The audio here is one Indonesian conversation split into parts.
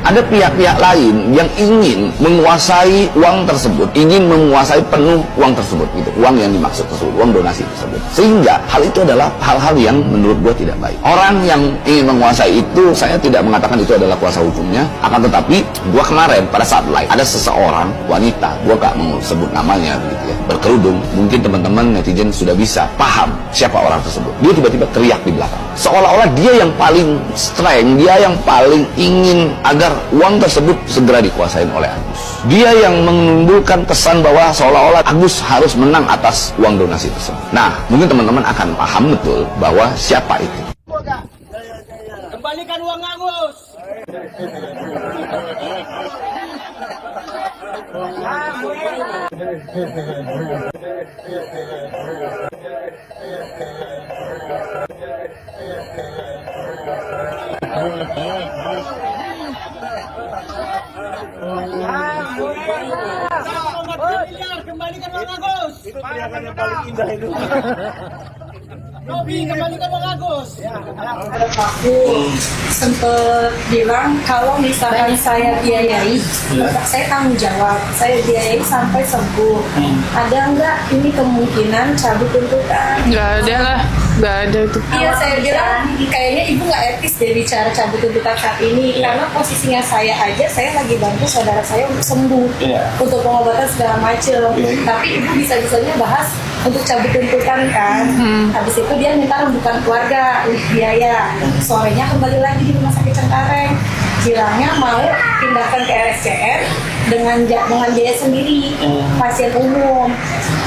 ada pihak-pihak lain yang ingin menguasai uang tersebut, ingin menguasai penuh uang tersebut, gitu, uang yang dimaksud tersebut, uang donasi tersebut. Sehingga hal itu adalah hal-hal yang menurut gue tidak baik. Orang yang ingin menguasai itu, saya tidak mengatakan itu adalah kuasa hukumnya, akan tetapi gue kemarin pada saat live ada seseorang wanita, gue gak mau sebut namanya, gitu ya, berkerudung. Mungkin teman-teman netizen sudah bisa paham siapa orang tersebut. Dia tiba-tiba teriak di belakang, seolah-olah dia yang paling strength, dia yang paling ingin agar uang tersebut segera dikuasain oleh Agus. Dia yang menimbulkan kesan bahwa seolah-olah Agus harus menang atas uang donasi tersebut. Nah, mungkin teman-teman akan paham betul bahwa siapa itu. Kembalikan uang Agus. Kembalikan uang Agus. Itu teriakan yang paling indah itu. Robi, kembalikan uang Agus. Aku sempat bilang kalau misalkan saya biayai, saya tanggung jawab, saya biayai sampai sembuh. Ada nggak ini kemungkinan cabut tuntutan? Nggak ada lah, nggak ada itu. Iya, saya bilang kayaknya ibu nggak etis deh bicara cabut tuntutan saat ini, karena posisinya saya aja, saya lagi bantu saudara saya untuk sembuh, untuk pengobatan segala macam. Tapi ibu bisa-bisanya bahas untuk cabut tuntutan kan. Habis itu dia minta rembukan keluarga untuk biaya. Sorenya kembali lagi di rumah sakit Cengkareng, bilangnya mau pindahkan ke RSCM dengan biaya sendiri, pasien umum.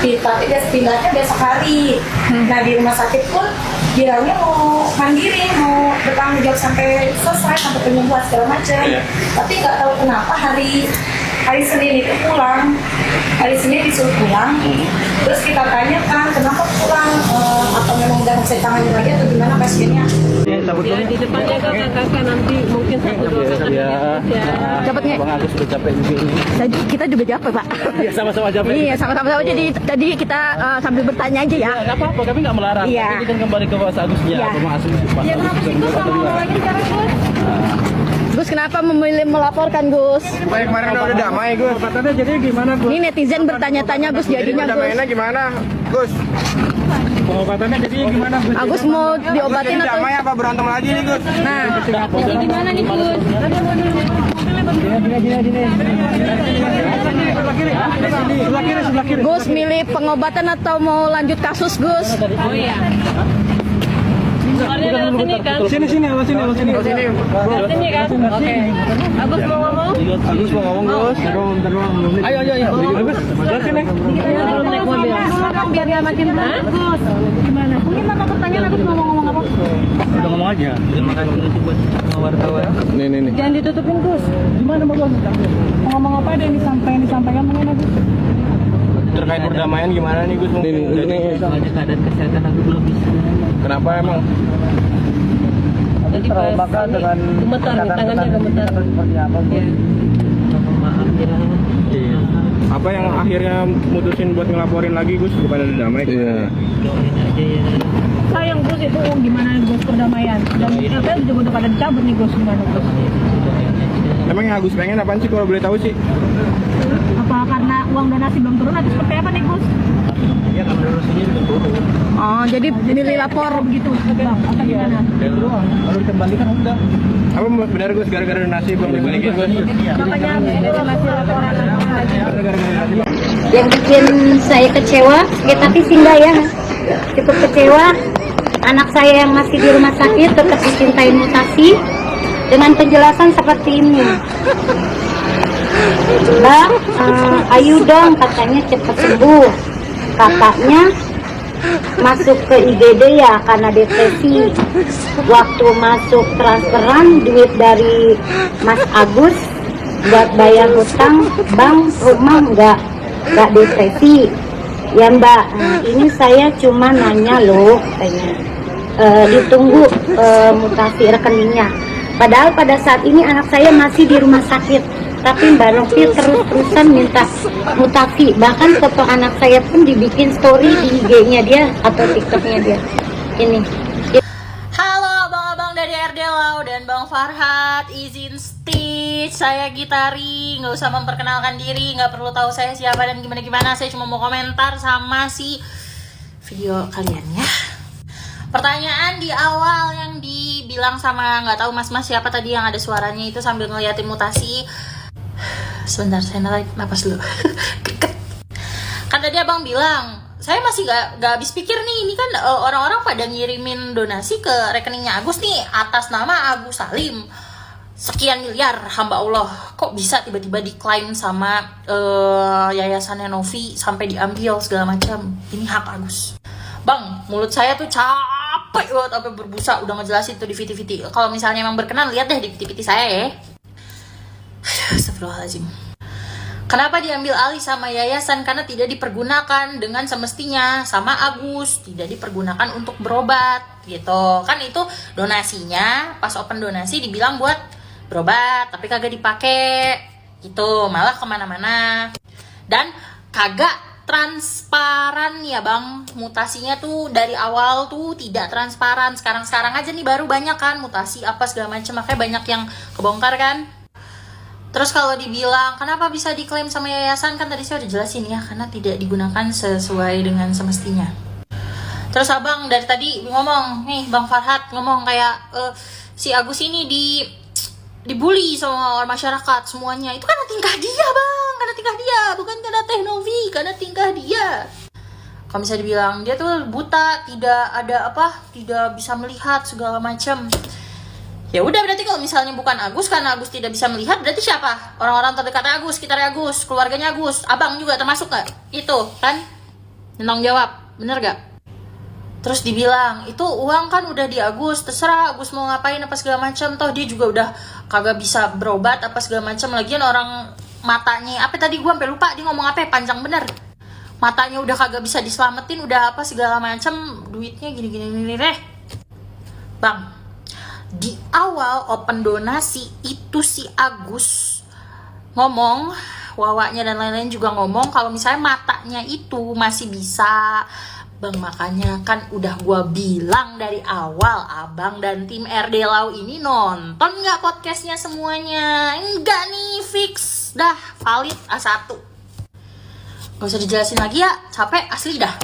Tapi dia pindahnya besok hari. Nah, di rumah sakit pun bilangnya mau mandiri, mau bertanggung jawab sampai selesai, sampai penyembuhan segala macam. Tapi nggak tahu kenapa hari Senin itu pulang, hari Senin disuruh pulang. Terus kita tanyakan kenapa pulang, atau memang udah nggak bisa tangani lagi atau gimana pasiennya. Ya, di depannya kakak nanti mungkin satu dua Ya. Dapat nggak? Bang Agus sudah capek juga ini. Kita juga capek, Pak. Ya, sama-sama capek. Iya, sama-sama. Jadi tadi kita sambil bertanya aja ya. Nggak apa-apa, kami nggak melarang. Iya. Tapi kita kembali ke Mas Agusnya. Iya. Pak Agus. Ya, kenapa sih Gus nggak mau lagi sekarang, Gus? Gus, kenapa memilih melaporkan, Gus? Supaya kemarin udah damai, Gus. Katanya jadi gimana, Gus? Ini netizen bertanya-tanya, Gus, Jadi jadinya, Gus. damainya gimana, Gus? Pengobatannya jadi gimana, Gus? Agus mau diobatin Jadi atau? damai apa berantem lagi nih, Gus? Nah, jadi gimana nih, Gus? Sebelah kiri. Gus milih pengobatan atau mau lanjut kasus, Gus? Oh iya. Sini, awas sini. Sini kan? Oke. Agus mau ngomong? Agus mau ngomong, Gus. Bentar doang. Ayo. Agus, sebelah sini. Naik mobil. Biar dia makin bagus. Gimana? Mungkin mata pertanyaan Agus mau ngomong apa? Udah ngomong aja. Terima kasih buat wartawan. Nih. Jangan ditutupin, Gus. Gimana, Bang? Ngomong apa ada yang disampaikan mungkin Agus? Terkait perdamaian gimana nih, Gus? Ini. Soalnya keadaan kesehatan aku belum bisa. Kenapa emang? Jadi pas dengan gemetar, tangannya gemetar. Seperti apa, Bu? Maaf ya. Apa yang akhirnya mutusin buat ngelaporin lagi, Gus? Bukan ada damai? Iya. Doain aja ya. Sayang, Gus, itu gimana, Gus, perdamaian? Dan kita juga udah pada dicabut nih, Gus, gimana, Gus? Emang yang Agus pengen apaan sih kalau boleh tahu sih? Apa karena uang donasi belum turun atau seperti apa nih, Gus? Ya, kalau donasinya juga turun. Oh, jadi milih lapor begitu, Bang, atau gimana? Kalau dikembalikan udah. Apa benar, Gus? Gara-gara donasi belum dibalikin, Gus? Makanya ini donasi laporan lagi. Gara-gara donasi. Yang bikin saya kecewa, ya tapi sih enggak ya, cukup kecewa. Anak saya yang masih di rumah sakit tetap dicintain mutasi dengan penjelasan seperti ini. Mbak, ayo dong, katanya cepat sembuh. Kakaknya masuk ke IGD ya karena depresi. Waktu masuk transferan duit dari Mas Agus buat bayar hutang bank rumah nggak depresi ya Mbak. Ini saya cuma nanya loh, katanya ditunggu mutasi rekeningnya. Padahal pada saat ini anak saya masih di rumah sakit, tapi Mbak Novi terus-terusan minta mutasi. Bahkan foto anak saya pun dibikin story di IG-nya dia atau TikTok-nya dia. Ini. Halo abang-abang dari RD Lau dan Bang Farhat, izin stage. Saya Gitari, nggak usah memperkenalkan diri, nggak perlu tahu saya siapa dan gimana-gimana. Saya cuma mau komentar sama si video kalian ya. Pertanyaan di awal yang dibilang sama nggak tahu mas-mas siapa tadi yang ada suaranya itu sambil ngeliatin mutasi. Sebentar, saya narik napas dulu. Kan tadi abang bilang, saya masih gak habis pikir nih, ini kan orang-orang pada ngirimin donasi ke rekeningnya Agus nih atas nama Agus Salim sekian miliar, hamba Allah. Kok bisa tiba-tiba diklaim sama yayasannya Novi sampai diambil segala macam? Ini hak Agus. Bang, mulut saya tuh capek banget sampai berbusa udah ngejelasin tuh di VT-VT. Kalau misalnya emang berkenan, lihat deh di VT-VT saya ya. Astagfirullahaladzim. Kenapa diambil alih sama yayasan? Karena tidak dipergunakan dengan semestinya sama Agus, tidak dipergunakan untuk berobat gitu. Kan itu donasinya, pas open donasi dibilang buat berobat, tapi kagak dipakai gitu, malah kemana-mana. Dan kagak transparan ya bang, mutasinya tuh dari awal tuh tidak transparan. Sekarang aja nih baru banyak kan mutasi apa segala macam, makanya banyak yang kebongkar kan. Terus kalau dibilang kenapa bisa diklaim sama yayasan, kan tadi saya udah jelasin ya, karena tidak digunakan sesuai dengan semestinya. Terus abang dari tadi ngomong, nih Bang Farhat ngomong kayak si Agus ini dibully sama orang masyarakat semuanya. Itu karena tingkah dia bang, karena tingkah dia, bukan karena Novi, karena tingkah dia. Kalau bisa dibilang dia tuh buta, tidak ada apa, tidak bisa melihat segala macam. Ya udah, berarti kalau misalnya bukan Agus, karena Agus tidak bisa melihat, berarti siapa? Orang-orang terdekat Agus, sekitar Agus, keluarganya Agus, abang juga termasuk gak? Itu kan tanggung jawab, bener gak? Terus dibilang itu uang kan udah di Agus, terserah Agus mau ngapain apa segala macam, toh dia juga udah kagak bisa berobat apa segala macam. Lagian orang matanya apa tadi, gua sampai lupa dia ngomong apa, panjang bener. Matanya udah kagak bisa diselamatin, udah apa segala macam, duitnya gini-gini deh. Bang, di awal open donasi itu si Agus ngomong, Wawanya dan lain-lain juga ngomong kalau misalnya matanya itu masih bisa. Bang, makanya kan udah gua bilang dari awal, abang dan tim RD Lau ini nonton nggak podcastnya semuanya? Enggak nih, fix dah valid A1. Gak usah dijelasin lagi ya, capek asli dah.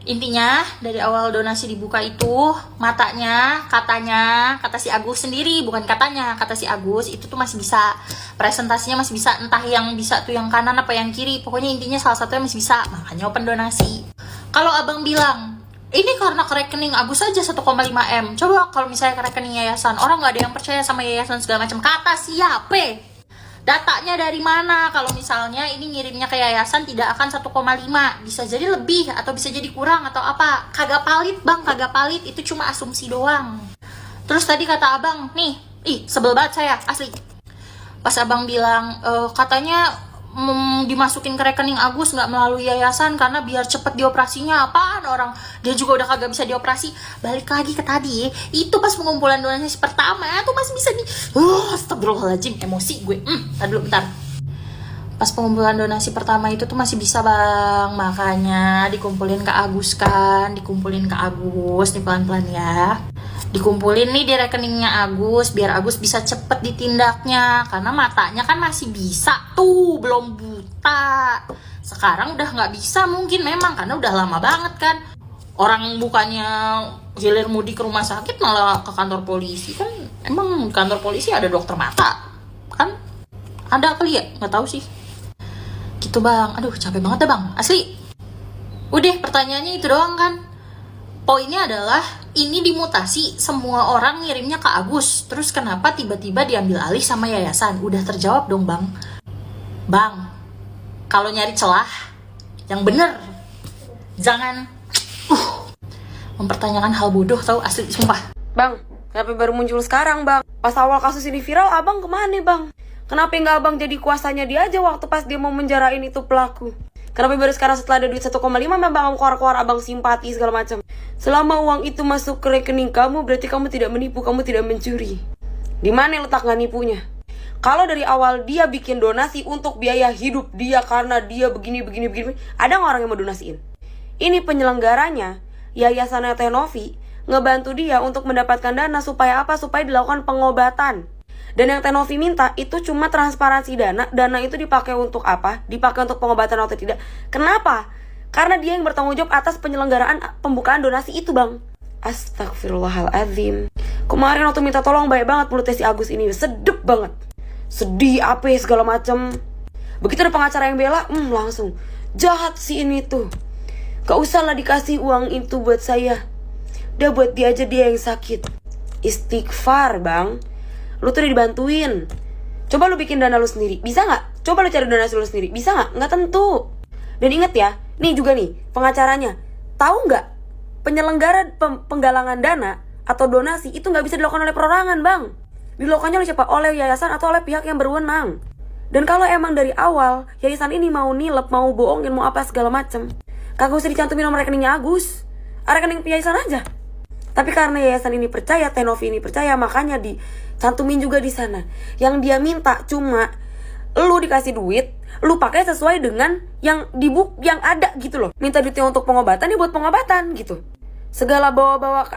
Intinya dari awal donasi dibuka itu matanya, kata si Agus sendiri, bukan katanya, kata si Agus itu tuh masih bisa, presentasinya masih bisa, entah yang bisa tuh yang kanan apa yang kiri, pokoknya intinya salah satunya masih bisa, makanya open donasi. Kalau abang bilang ini karena ke rekening Agus aja 1,5 M, coba kalau misalnya ke rekening yayasan, orang nggak ada yang percaya sama yayasan segala macam, kata siapa? Datanya dari mana? Kalau misalnya ini ngirimnya ke yayasan tidak akan 1,5, bisa jadi lebih atau bisa jadi kurang atau apa. Kagak valid bang, kagak valid, itu cuma asumsi doang. Terus tadi kata abang, nih, sebel banget saya, asli. Pas abang bilang, katanya dimasukin ke rekening Agus nggak melalui yayasan karena biar cepet dioperasinya. Apaan orang, dia juga udah kagak bisa dioperasi. Balik lagi ke tadi, itu pas pengumpulan donasi pertama tuh masih bisa astagfirullahaladzim, emosi gue. Bentar. Pas pengumpulan donasi pertama itu tuh masih bisa bang, makanya dikumpulin ke Agus kan, dikumpulin ke Agus nih pelan-pelan ya. Dikumpulin nih di rekeningnya Agus biar Agus bisa cepet ditindaknya, karena matanya kan masih bisa tuh, belum buta. Sekarang udah nggak bisa mungkin memang karena udah lama banget kan. Orang bukannya hilir mudik ke rumah sakit malah ke kantor polisi kan. Emang kantor polisi ada dokter mata kan? Ada kali ya, nggak tahu sih. Gitu bang, aduh capek banget dah bang, asli. Udah pertanyaannya itu doang kan. Poinnya adalah ini dimutasi, semua orang ngirimnya ke Agus, terus kenapa tiba-tiba diambil alih sama yayasan? Udah terjawab dong bang. Bang, kalau nyari celah yang bener, jangan mempertanyakan hal bodoh, tahu, asli sumpah. Bang, kenapa baru muncul sekarang bang? Pas awal kasus ini viral, abang kemana bang? Kenapa nggak abang jadi kuasanya dia aja waktu pas dia mau menjarain itu pelaku? Kenapa baru sekarang setelah ada duit 1,5 memang keluar-keluar abang simpati segala macam? Selama uang itu masuk ke rekening kamu, berarti kamu tidak menipu, kamu tidak mencuri. Di mana letak nggak nipunya? Kalau dari awal dia bikin donasi untuk biaya hidup dia karena dia begini, ada nggak orang yang mau donasiin? Ini penyelenggaranya, yayasannya Teh Novi, ngebantu dia untuk mendapatkan dana supaya apa? Supaya dilakukan pengobatan. Dan yang Teh Novi minta itu cuma transparansi dana. Dana itu dipakai untuk apa? Dipakai untuk pengobatan atau tidak? Kenapa? Karena dia yang bertanggung jawab atas penyelenggaraan pembukaan donasi itu, Bang. Astagfirullahaladzim. Kemarin waktu minta tolong baik banget mulutnya si Agus ini, sedep banget. Sedih apa segala macem. Begitu ada pengacara yang bela, langsung jahat si ini tuh. Gak usah lah dikasih uang itu buat saya. Udah buat dia aja, dia yang sakit. Istighfar, Bang. Lu tuh udah dibantuin. Coba lu bikin dana lu sendiri, bisa gak? Coba lu cari donasi lu sendiri, bisa gak? Gak tentu. Dan inget ya, nih juga nih pengacaranya, tahu gak? Penyelenggara penggalangan dana atau donasi itu gak bisa dilakukan oleh perorangan, Bang. Dilakukannya oleh siapa? Oleh yayasan atau oleh pihak yang berwenang. Dan kalau emang dari awal yayasan ini mau nilep, mau bohongin, mau apa segala macem, kagak usah dicantumin nomor rekeningnya Agus, rekening yayasan aja. Tapi karena yayasan ini percaya, Teh Novi ini percaya, makanya dicantumin juga di sana. Yang dia minta cuma lu dikasih duit, lu pakai sesuai dengan yang yang ada gitu loh. Minta duitnya untuk pengobatan, ya buat pengobatan gitu. Segala bawa-bawa,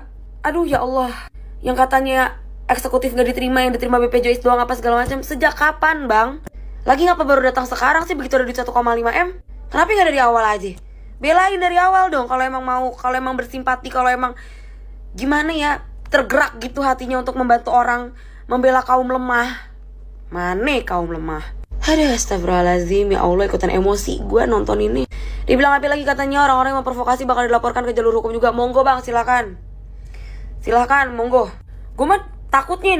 aduh ya Allah, yang katanya eksekutif gak diterima, yang diterima BPJS doang apa segala macam. Sejak kapan, Bang? Lagi ngapa baru datang sekarang sih begitu ada duit 1,5 M? Kenapa gak dari awal aja? Belain dari awal dong kalau emang mau, kalau emang bersimpati, kalau emang gimana ya, tergerak gitu hatinya untuk membantu orang, membela kaum lemah. Mana kaum lemah? Aduh, astagfirullahaladzim, ya Allah, ikutan emosi gue nonton ini. Dibilang apa lagi katanya orang-orang yang memprovokasi bakal dilaporkan ke jalur hukum juga. Monggo, Bang, silakan. Silakan, monggo. Gue mah takut nih,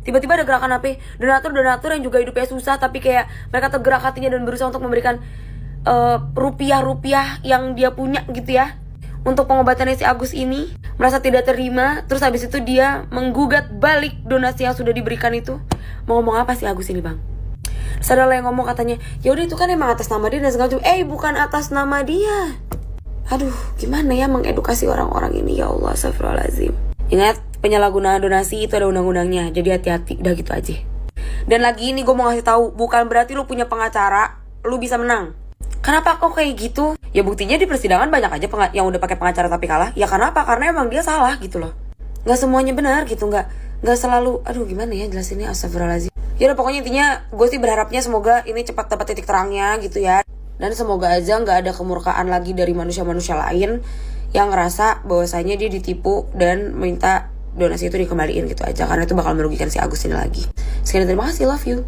tiba-tiba ada gerakan apa? Donatur yang juga hidupnya susah, tapi kayak mereka tergerak hatinya dan berusaha untuk memberikan rupiah-rupiah yang dia punya gitu ya, untuk pengobatannya si Agus ini. Merasa tidak terima, terus habis itu dia menggugat balik donasi yang sudah diberikan itu. Mau ngomong apa si Agus ini, Bang? Terus ada yang ngomong katanya, ya udah itu kan emang atas nama dia dan segala macam. Bukan atas nama dia. Aduh, gimana ya mengedukasi orang-orang ini, ya Allah, astagfirullahaladzim. Ingat, penyalahgunaan donasi itu ada undang-undangnya, jadi hati-hati, udah gitu aja. Dan lagi ini gue mau ngasih tahu, bukan berarti lu punya pengacara lu bisa menang. Kenapa kok kayak gitu? Ya buktinya di persidangan banyak aja yang udah pakai pengacara tapi kalah. Ya karena apa? Karena emang dia salah gitu loh. Nggak semuanya benar gitu, nggak selalu. Aduh, gimana ya jelasinnya, astagfirullahaladzim. Ya udah, pokoknya intinya gue sih berharapnya semoga ini cepat dapat titik terangnya gitu ya. Dan semoga aja nggak ada kemurkaan lagi dari manusia-manusia lain yang ngerasa bahwasanya dia ditipu dan minta donasi itu dikembaliin gitu aja, karena itu bakal merugikan si Agus ini lagi. Sekian, terima kasih, love you.